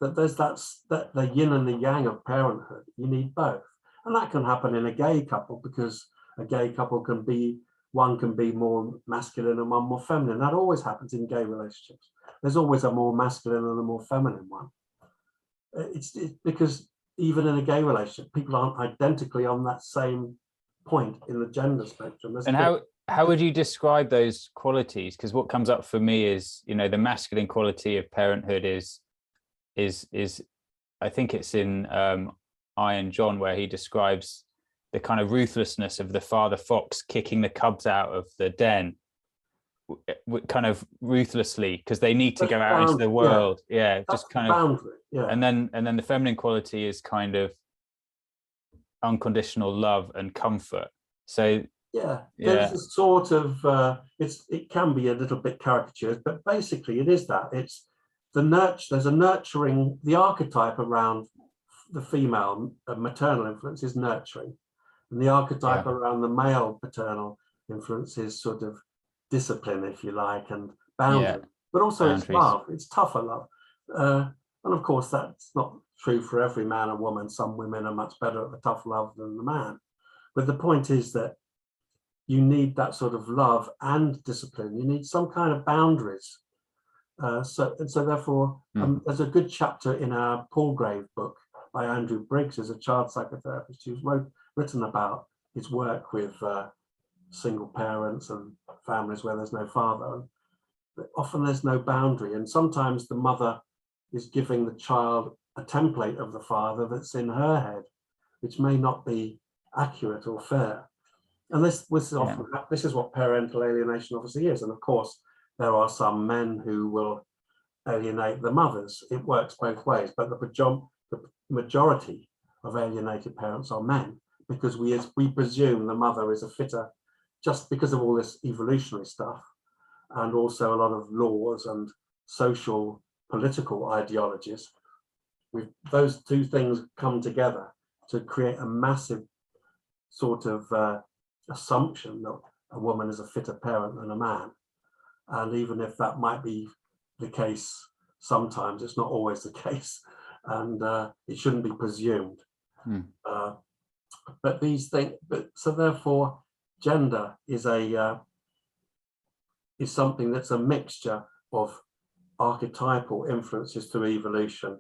that there's that the yin and the yang of parenthood. You need both, and that can happen in a gay couple, because a gay couple can be, one can be more masculine and one more feminine. That always happens in gay relationships. There's always a more masculine and a more feminine one. It's because even in a gay relationship, people aren't identically on that same point in the gender spectrum. And how would you describe those qualities? Because what comes up for me is, you know, the masculine quality of parenthood is I think it's in Iron John, where he describes the kind of ruthlessness of the father fox kicking the cubs out of the den, kind of ruthlessly, because they need to go out into the world. Just kind of boundary. And then the feminine quality is kind of unconditional love and comfort. So there's a sort of it can be a little bit caricatured, but basically it is that. It's there's a nurturing, the archetype around the female maternal influence is nurturing, and the archetype around the male paternal influence is sort of discipline, if you like, and boundary. But also boundaries. It's love, it's tougher love. And of course, that's not true for every man or woman. Some women are much better at the tough love than the man. But the point is that you need that sort of love and discipline. You need some kind of boundaries. So therefore, there's a good chapter in our Palgrave book by Andrew Briggs, who's a child psychotherapist, who's written about his work with single parents and families where there's no father. But often there's no boundary, and sometimes the mother is giving the child a template of the father that's in her head, which may not be accurate or fair. And this is what parental alienation obviously is. And of course, there are some men who will alienate the mothers. It works both ways, but the majority of alienated parents are men, because we presume the mother is a fitter, just because of all this evolutionary stuff, and also a lot of laws and social political ideologies. Those two things come together to create a massive sort of assumption that a woman is a fitter parent than a man. And even if that might be the case, sometimes it's not always the case, and it shouldn't be presumed. But these things, so therefore, gender is something that's a mixture of archetypal influences through evolution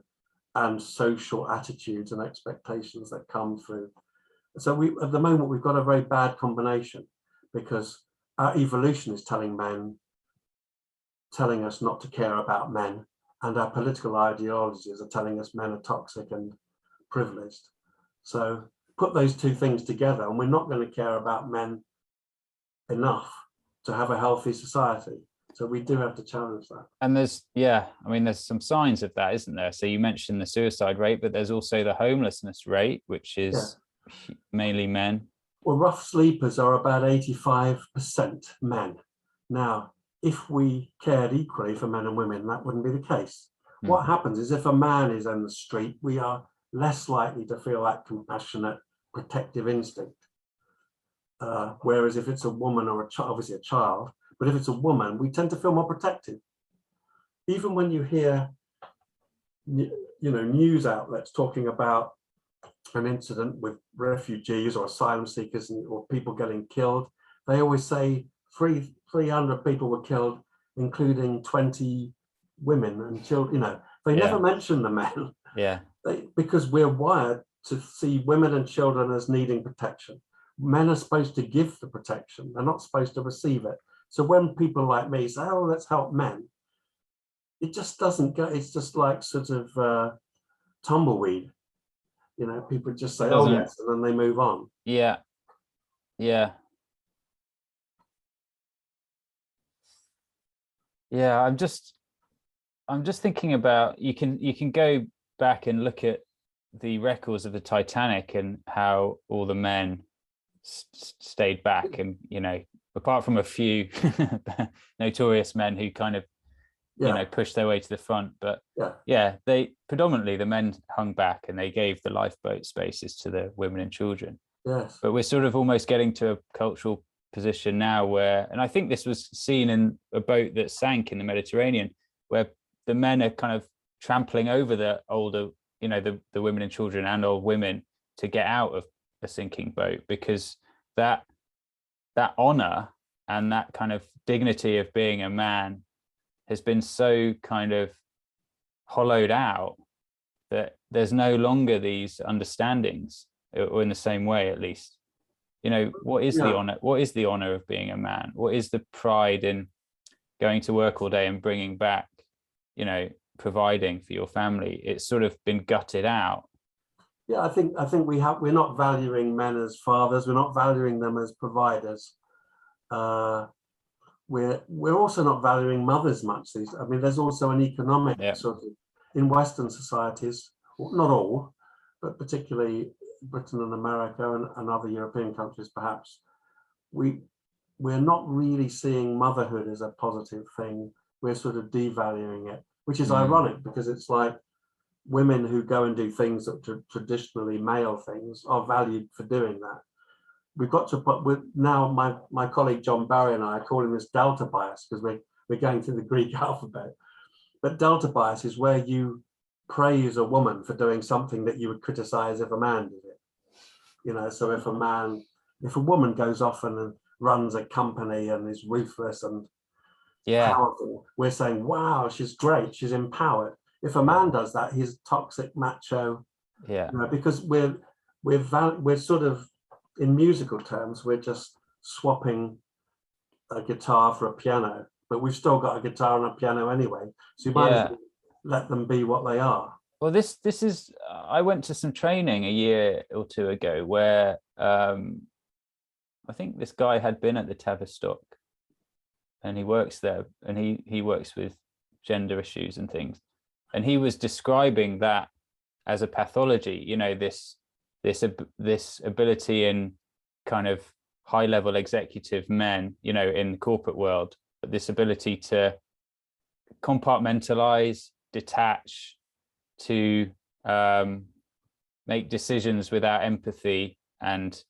and social attitudes and expectations that come through. So at the moment, we've got a very bad combination, because our evolution is telling us not to care about men, and our political ideologies are telling us men are toxic and privileged. So put those two things together and we're not going to care about men enough to have a healthy society. So we do have to challenge that. And there's some signs of that, isn't there? So you mentioned the suicide rate, but there's also the homelessness rate, which is mainly men. Well, rough sleepers are about 85% men. Now, if we cared equally for men and women, that wouldn't be the case. What happens is, if a man is on the street, we are less likely to feel that compassionate, protective instinct. Whereas if it's a woman or a child, obviously a child, but if it's a woman, we tend to feel more protective. Even when you hear, news outlets talking about an incident with refugees or asylum seekers or people getting killed, they always say 300 people were killed, including 20 women and children. They never mention the men. Because we're wired to see women and children as needing protection. Men are supposed to give the protection, they're not supposed to receive it. So when people like me say, oh, let's help men, it just doesn't go. It's just like sort of tumbleweed. People just say, oh yes, and then they move on. I'm just thinking about, you can go back and look at the records of the Titanic and how all the men stayed back, and apart from a few notorious men who kind of pushed their way to the front, but they predominantly, the men hung back and they gave the lifeboat spaces to the women and children. But we're sort of almost getting to a cultural position now where, and I think this was seen in a boat that sank in the Mediterranean, where the men are kind of trampling over the older, the women and children and old women to get out of a sinking boat, because that honor and that kind of dignity of being a man has been so kind of hollowed out that there's no longer these understandings, or in the same way, at least. What is the honor? What is the honor of being a man? What is the pride in going to work all day and bringing back, providing for your family? It's sort of been gutted out. I think we're not valuing men as fathers. We're not valuing them as providers. We're also not valuing mothers much. There's also an economic sort of, in Western societies, not all, but particularly Britain and America and other European countries, perhaps, we're not really seeing motherhood as a positive thing. We're sort of devaluing it, which is ironic, because it's like women who go and do things that are traditionally male things are valued for doing that. We've got to put, now my colleague John Barry and I are calling this delta bias, because we're going through the Greek alphabet. But delta bias is where you praise a woman for doing something that you would criticize if a man did it. So if a woman goes off and runs a company and is ruthless and powerful, we're saying, wow, she's great, she's empowered. If a man does that, he's toxic, macho. Because we're sort of, in musical terms, we're just swapping a guitar for a piano, but we've still got a guitar and a piano anyway. So you might as well let them be what they are. Well, this is, I went to some training a year or two ago where I think this guy had been at the Tavistock, and he works there, and he works with gender issues and things. And he was describing that as a pathology, this ability in kind of high level executive men, in the corporate world, this ability to compartmentalize, detach, to make decisions without empathy, and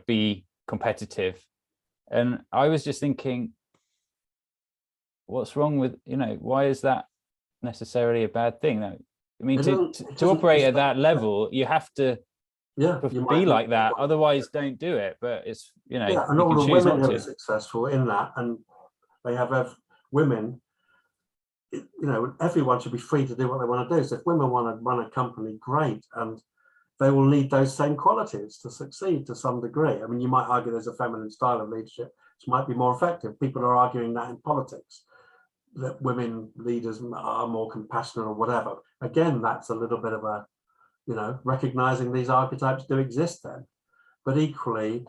be competitive. And I was just thinking, what's wrong with, why is that necessarily a bad thing? No, I mean, to operate at that level, you have to Yeah, be like that. Otherwise, don't do it. But it's, you know, yeah, and you all can the choose women not who are to. successful in that, and they have women. You know, everyone should be free to do what they want to do. So if women want to run a company, great, and they will need those same qualities to succeed to some degree. I mean, you might argue there's a feminine style of leadership which might be more effective. People are arguing that in politics, that women leaders are more compassionate or whatever. Again, that's a little bit of a, you know, recognizing these archetypes do exist then. But equally,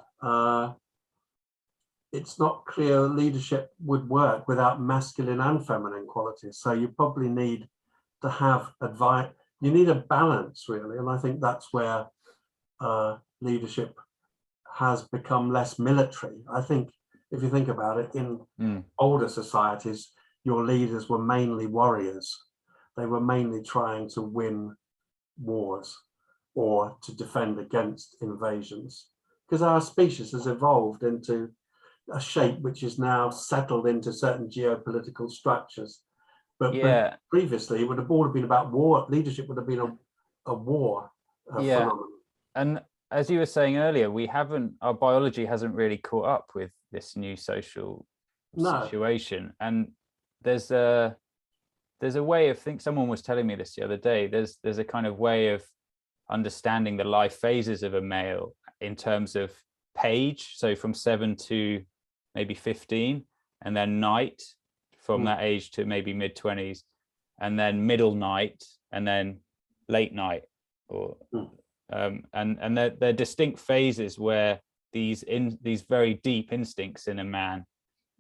it's not clear leadership would work without masculine and feminine qualities. So you probably need to have advice. You need a balance, really. And I think that's where leadership has become less military. I think if you think about it, in older societies, your leaders were mainly warriors. They were mainly trying to win wars or to defend against invasions, because our species has evolved into a shape which is now settled into certain geopolitical structures. But previously, it would have all been about war. Leadership would have been a war phenomenon. And as you were saying earlier, our biology hasn't really caught up with this new social situation. And there's a way of someone was telling me this the other day, there's a kind of way of understanding the life phases of a male in terms of page, so from 7 to maybe 15, and then night from that age to maybe mid-20s, and then middle night, and then late night, or and they're distinct phases where these very deep instincts in a man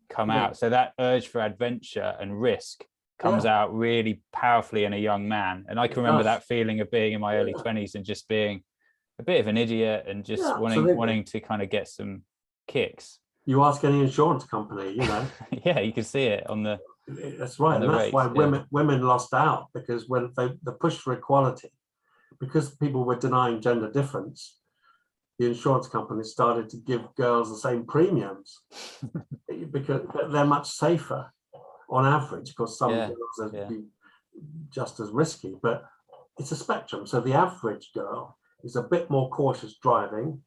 come out. So that urge for adventure and risk comes out really powerfully in a young man. And I can remember that feeling of being in my early 20s and just being a bit of an idiot and just wanting to kind of get some kicks. You ask any insurance company, you know. Yeah, you can see it on the. That's right, and that's why women lost out, because when the push for equality, because people were denying gender difference, the insurance companies started to give girls the same premiums because they're much safer on average. Of course, some girls are just as risky, but it's a spectrum. So the average girl is a bit more cautious driving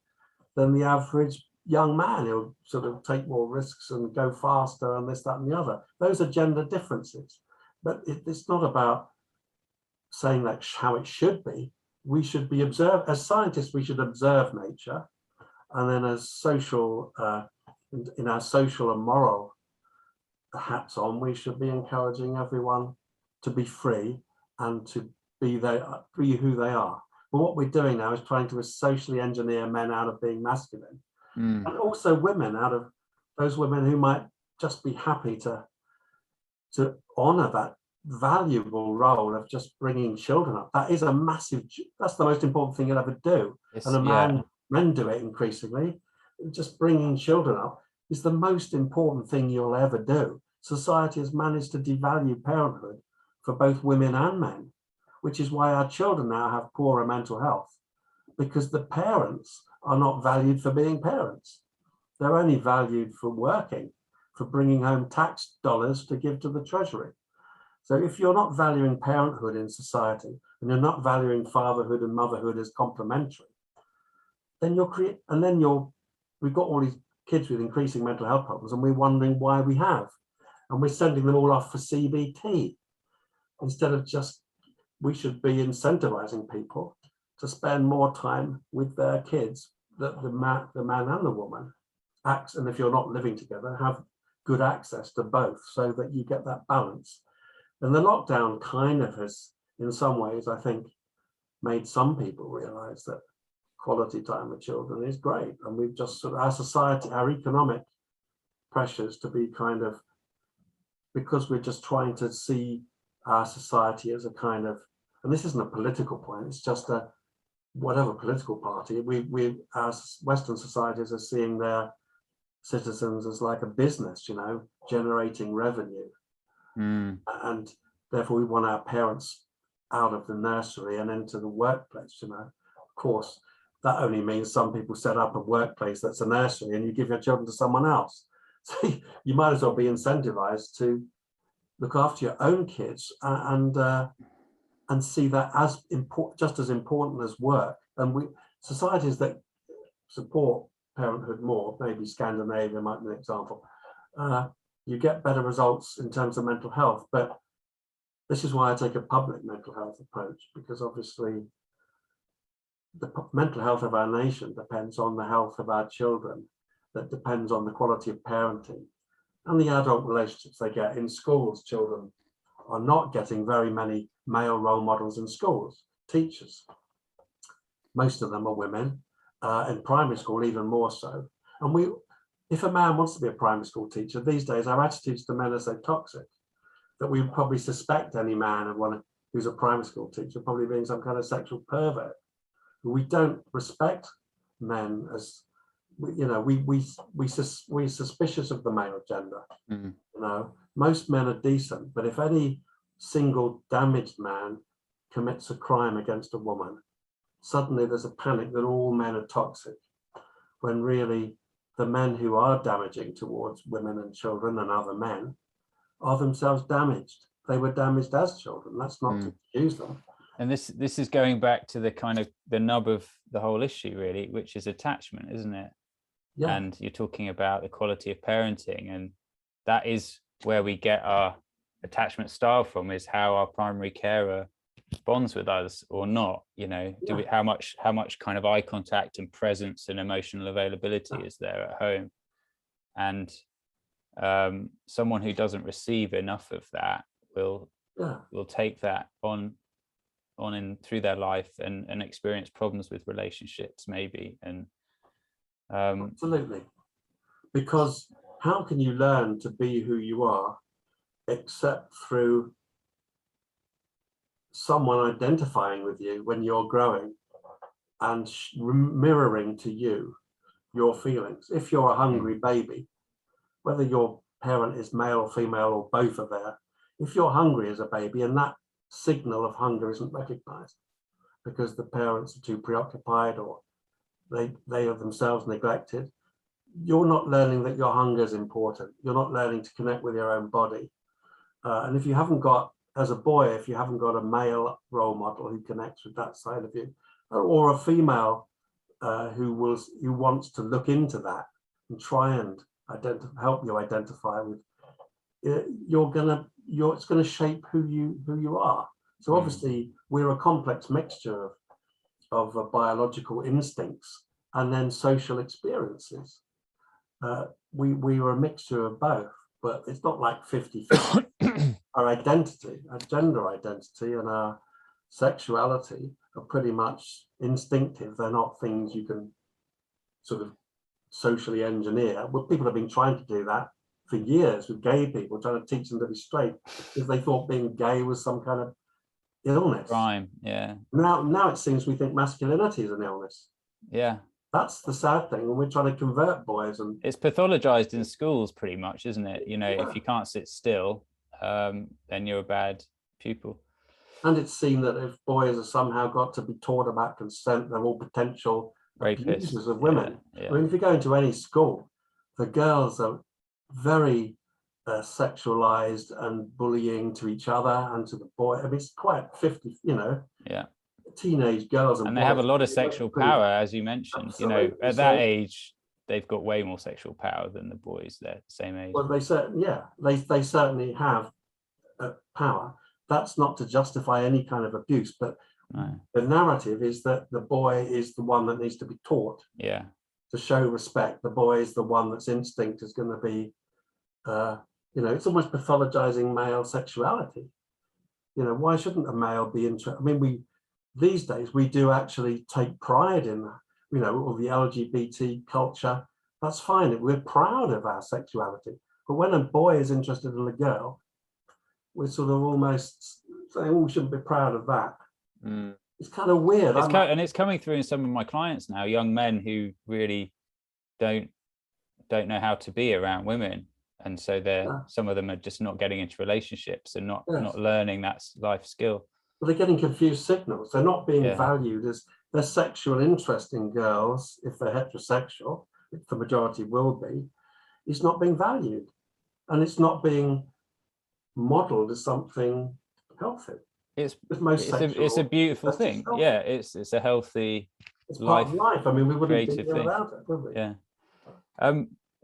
than the average young man who'll sort of take more risks and go faster and this, that, and the other. Those are gender differences, but it's not about saying that's how it should be. We should be observed as scientists. We should observe nature, and then as social, in our social and moral hats on, we should be encouraging everyone to be free and to be who they are. But what we're doing now is trying to socially engineer men out of being masculine. And also women out of those women who might just be happy to honor that valuable role of just bringing children up. That is a massive, that's the most important thing you'll ever do. And men do it increasingly. Just bringing children up is the most important thing you'll ever do. Society has managed to devalue parenthood for both women and men, which is why our children now have poorer mental health, because the parents are not valued for being parents. They're only valued for working, for bringing home tax dollars to give to the treasury. So if you're not valuing parenthood in society, and you're not valuing fatherhood and motherhood as complementary, then we've got all these kids with increasing mental health problems, and we're wondering why we have. And we're sending them all off for CBT instead of we should be incentivizing people to spend more time with their kids, the man and the woman, and if you're not living together, have good access to both so that you get that balance. And the lockdown kind of has, in some ways, I think, made some people realize that quality time with children is great. And we've just our society, our economic pressures to be kind of, because we're just trying to see our society as a kind of, and this isn't a political point, it's just whatever political party, our Western societies are seeing their citizens as like a business, generating revenue. And therefore we want our parents out of the nursery and into the workplace. Of course, that only means some people set up a workplace that's a nursery and you give your children to someone else. So you might as well be incentivized to look after your own kids and see that as just as important as work. And societies that support parenthood more, maybe Scandinavia might be an example, you get better results in terms of mental health. But this is why I take a public mental health approach, because obviously the mental health of our nation depends on the health of our children, that depends on the quality of parenting and the adult relationships they get in schools. Children are not getting very many male role models in schools, teachers. Most of them are women, in primary school even more so. And if a man wants to be a primary school teacher, these days our attitudes to men are so toxic that we probably suspect any man of one who's a primary school teacher probably being some kind of sexual pervert. We don't respect men as, you know, we're suspicious of the male gender. You know, most men are decent, but if any single damaged man commits a crime against a woman, suddenly there's a panic that all men are toxic, when really the men who are damaging towards women and children and other men are themselves damaged. They were damaged as children. That's not to accuse them. And this is going back to the kind of the nub of the whole issue, really, which is attachment, isn't it? Yeah. And you're talking about the quality of parenting, and that is where we get our attachment style from, is how our primary carer bonds with us or not. You know, how much kind of eye contact and presence and emotional availability is there at home. And someone who doesn't receive enough of that will take that on in through their life and experience problems with relationships maybe. And absolutely, because how can you learn to be who you are except through someone identifying with you when you're growing and mirroring to you your feelings? If you're a hungry baby, whether your parent is male or female or both are there, if you're hungry as a baby and that signal of hunger isn't recognized because the parents are too preoccupied or they are themselves neglected, you're not learning that your hunger is important. You're not learning to connect with your own body. And if you haven't got, as a boy, if you haven't got a male role model who connects with that side of you, or a female who wants to look into that and try and help you identify with, it's gonna shape who you are. So obviously we're a complex mixture of biological instincts and then social experiences. We are a mixture of both, but it's not like 50-50. Our identity, our gender identity and our sexuality are pretty much instinctive. They're not things you can sort of socially engineer. Well, people have been trying to do that for years with gay people, trying to teach them to be straight because they thought being gay was some kind of illness. Crime, yeah. Now it seems we think masculinity is an illness. Yeah. That's the sad thing when we're trying to convert boys. And it's pathologized in schools pretty much, isn't it? You know, if you can't sit still, then you're a bad pupil. And it's seen that if boys are somehow got to be taught about consent, they're all potential abusers of women. I mean, if you go into any school, the girls are very sexualized and bullying to each other and to the boy. I mean, it's quite 50, you know. Yeah. Teenage girls and they have a lot of sexual power, as you mentioned. Absolutely. You know, at that age, they've got way more sexual power than the boys their same age. Well, they certainly have power. That's not to justify any kind of abuse, but the narrative is that the boy is the one that needs to be taught. Yeah. To show respect. The boy is the one that's instinct is going to be, you know, it's almost pathologizing male sexuality. You know, why shouldn't a male be interested? I mean, these days we do actually take pride in, you know, all the LGBT culture. That's fine. We're proud of our sexuality. But when a boy is interested in a girl, we're sort of almost saying, oh, we shouldn't be proud of that. It's kind of weird. And it's coming through in some of my clients now, young men who really don't know how to be around women. And so some of them are just not getting into relationships and not learning that life skill. But they're getting confused signals. They're not being valued as their sexual interest in girls, if they're heterosexual, which the majority will be, is not being valued. And it's not being modeled as something healthy. It's a beautiful thing. Yeah, it's a healthy It's part of life. I mean, we wouldn't be creative here thing. without it, would we? Yeah.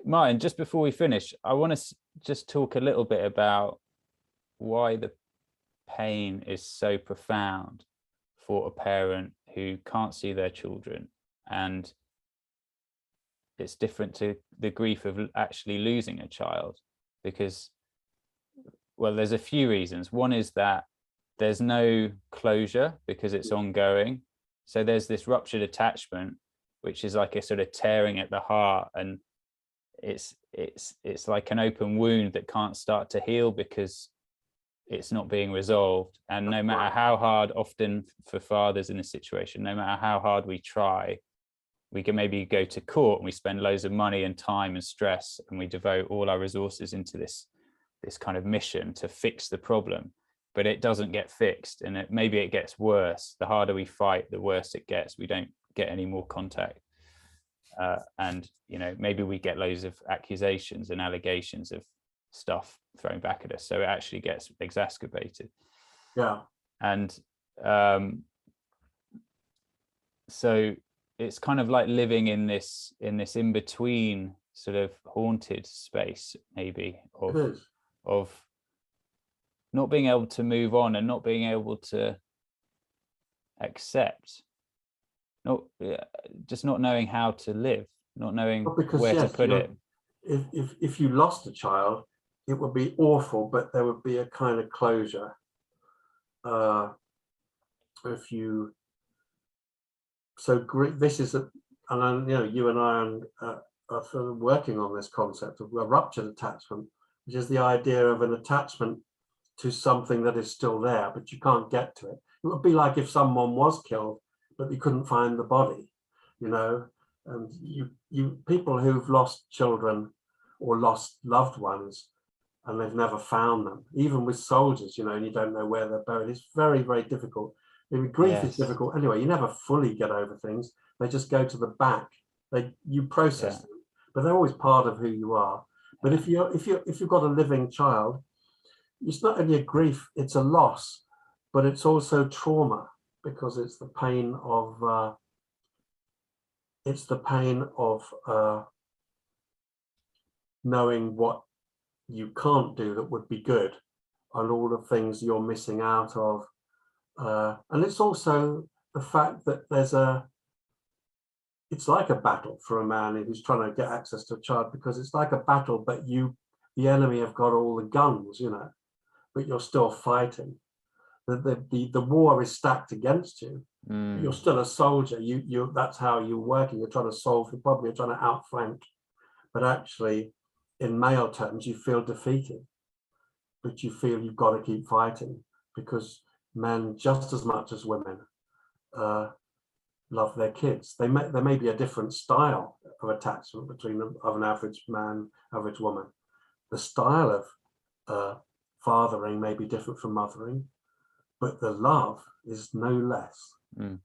Martin, just before we finish, I want to just talk a little bit about why the pain is so profound for a parent who can't see their children, and it's different to the grief of actually losing a child, because, well, there's a few reasons. One is that there's no closure because it's ongoing. So there's this ruptured attachment, which is like a sort of tearing at the heart, and it's like an open wound that can't start to heal because it's not being resolved. And no matter how hard, often for fathers in this situation, no matter how hard we try, we can maybe go to court and we spend loads of money and time and stress, and we devote all our resources into this kind of mission to fix the problem, but it doesn't get fixed, and maybe it gets worse. The harder we fight, the worse it gets. We don't get any more contact, and maybe we get loads of accusations and allegations of stuff thrown back at us, so it actually gets exacerbated. Yeah. And so it's kind of like living in this in between sort of haunted space, maybe, of not being able to move on and not being able to accept, just not knowing how to live, not knowing where to put it. If you lost a child, it would be awful, but there would be a kind of closure. This is and you and I are sort of working on this concept of a ruptured attachment, which is the idea of an attachment to something that is still there, but you can't get to it. It would be like if someone was killed, but you couldn't find the body, and you people who've lost children or lost loved ones and they've never found them, even with soldiers, and you don't know where they're buried. It's very, very difficult. Grief is difficult anyway. You never fully get over things. They just go to the back. You process them, but they're always part of who you are. But if you've got a living child, it's not only a grief, it's a loss, but it's also trauma, because it's the pain of knowing what you can't do that would be good, and all the things you're missing out of. And it's also the fact that it's like a battle for a man who's trying to get access to a child, because it's like a battle, but the enemy have got all the guns, but you're still fighting. The war is stacked against you. You're still a soldier. That's how you're working. You're trying to solve the problem. You're trying to outflank, but actually, in male terms, you feel defeated, but you feel you've got to keep fighting, because men, just as much as women, love their kids. There may be a different style of attachment between them, of an average man, average woman. The style of fathering may be different from mothering, but the love is no less. And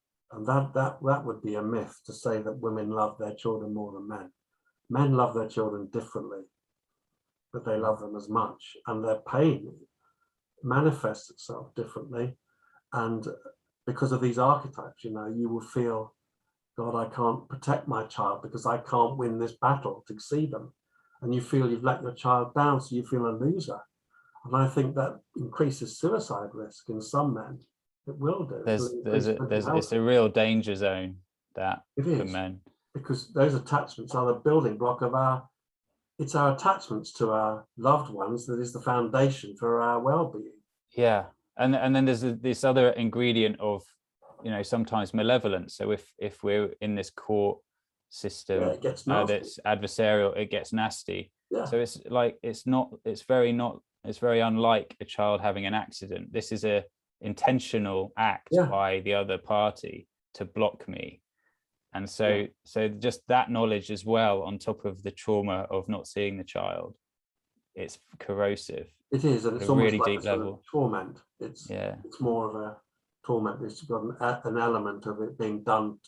that would be a myth to say that women love their children more than men. Men love their children differently, but they love them as much, and their pain manifests itself differently. And because of these archetypes, you will feel, God, I can't protect my child because I can't win this battle to see them. And you feel you've let your child down, so you feel a loser. And I think that increases suicide risk in some men. It will do. It's a real danger zone, that for men. Because those attachments are the building block of our attachments to our loved ones that is the foundation for our well-being. Yeah. And then there's this other ingredient of, sometimes malevolence. So if we're in this court system that's adversarial, it gets nasty. Yeah. So it's like it's very unlike a child having an accident. This is a intentional act by the other party to block me. And so just that knowledge as well, on top of the trauma of not seeing the child, it's corrosive. It is, and it's almost really like deep level torment. It's more of a torment. It's got an element of it being done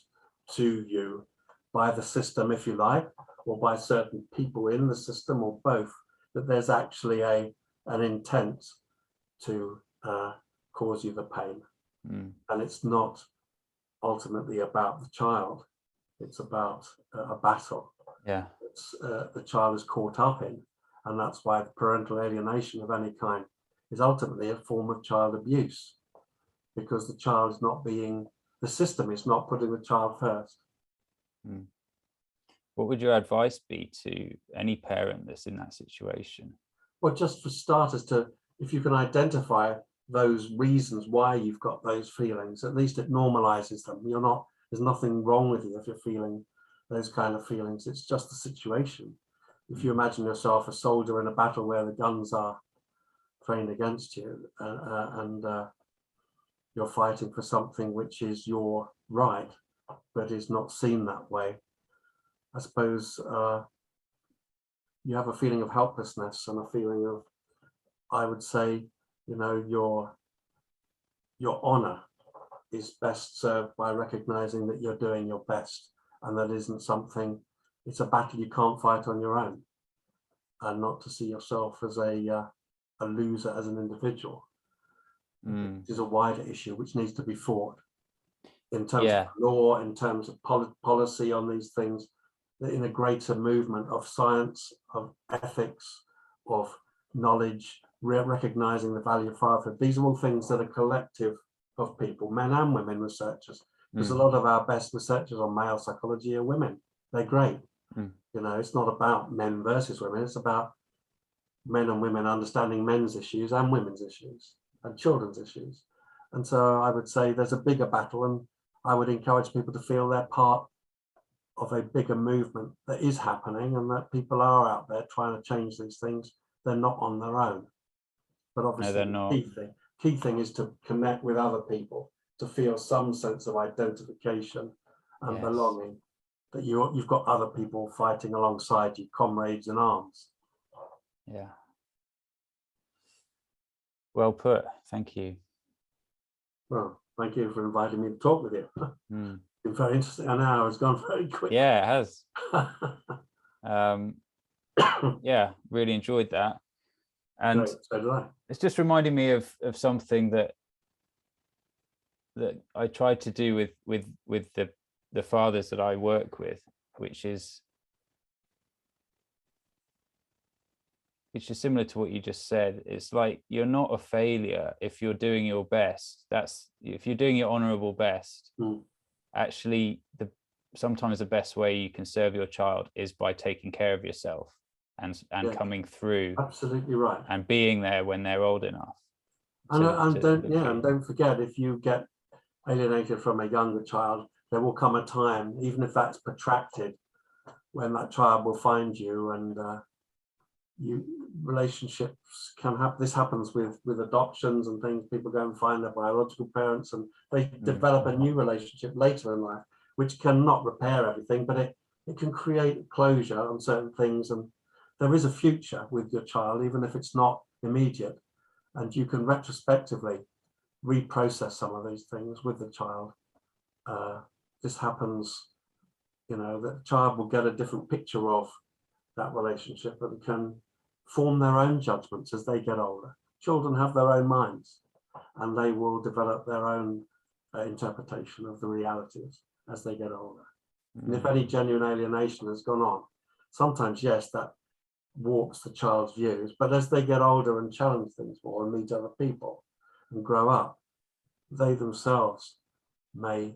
to you by the system, if you like, or by certain people in the system, or both. That there's actually an intent to cause you the pain, and it's not ultimately about the child. It's about a battle. Yeah. It's, the child is caught up in, and that's why parental alienation of any kind is ultimately a form of child abuse, because the child is not being, the system is not putting the child first. Mm. What would your advice be to any parent that's in that situation? Well, just for starters, to, if you can identify those reasons why you've got those feelings, at least it normalizes them. You're not, there's nothing wrong with you if you're feeling those kind of feelings. It's just the situation. If you imagine yourself a soldier in a battle where the guns are trained against you, and you're fighting for something which is your right, but is not seen that way, I suppose you have a feeling of helplessness and a feeling of, I would say, you know, your honor is best served by recognizing that you're doing your best, and that isn't something, it's a battle you can't fight on your own, and not to see yourself as a loser as an individual. It is a wider issue which needs to be fought in terms of law, in terms of policy on these things, in a greater movement of science, of ethics, of knowledge, recognizing the value of fatherhood. These are all things that are collective of people, men and women researchers, because a lot of our best researchers on male psychology are women. They're great. You know, it's not about men versus women, it's about men and women understanding men's issues and women's issues and children's issues. And so I would say there's a bigger battle, and I would encourage people to feel they're part of a bigger movement that is happening, and that people are out there trying to change these things. They're not on their own. But obviously the key thing is to connect with other people, to feel some sense of identification and belonging, that you've got other people fighting alongside you, comrades in arms. Yeah. Well put. Thank you. Well, thank you for inviting me to talk with you. Been very interesting. An hour has gone very quick. Yeah, it has. Yeah, really enjoyed that. And great, so did I. It's just reminding me of something that I try to do with the fathers that I work with, which is similar to what you just said. It's like, you're not a failure if you're doing your best. That's, if you're doing your honorable best. Actually, sometimes the best way you can serve your child is by taking care of yourself and coming through. Absolutely right. And being there when they're old enough. And don't forget, if you get alienated from a younger child, there will come a time, even if that's protracted, when that child will find you, and relationships can happen. This happens with adoptions and things. People go and find their biological parents, and they develop a new relationship later in life, which cannot repair everything, but it can create closure on certain things. And there is a future with your child, even if it's not immediate, and you can retrospectively reprocess some of these things with the child. This happens, you know, that the child will get a different picture of that relationship and can form their own judgments as they get older. Children have their own minds, and they will develop their own interpretation of the realities as they get older. And if any genuine alienation has gone on, sometimes, yes, that warps the child's views, but as they get older and challenge things more and meet other people and grow up, they themselves may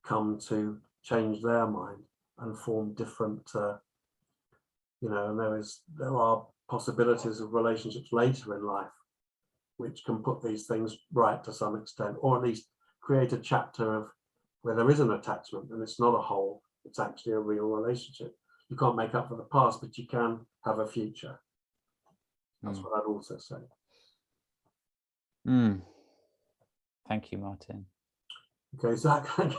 come to change their mind and form different, you know, and there are possibilities of relationships later in life which can put these things right to some extent, or at least create a chapter of where there is an attachment and it's not a whole, it's actually a real relationship. You can't make up for the past, but you can have a future. That's what I'd also say. Thank you, Martin. Okay, Zach, thank you.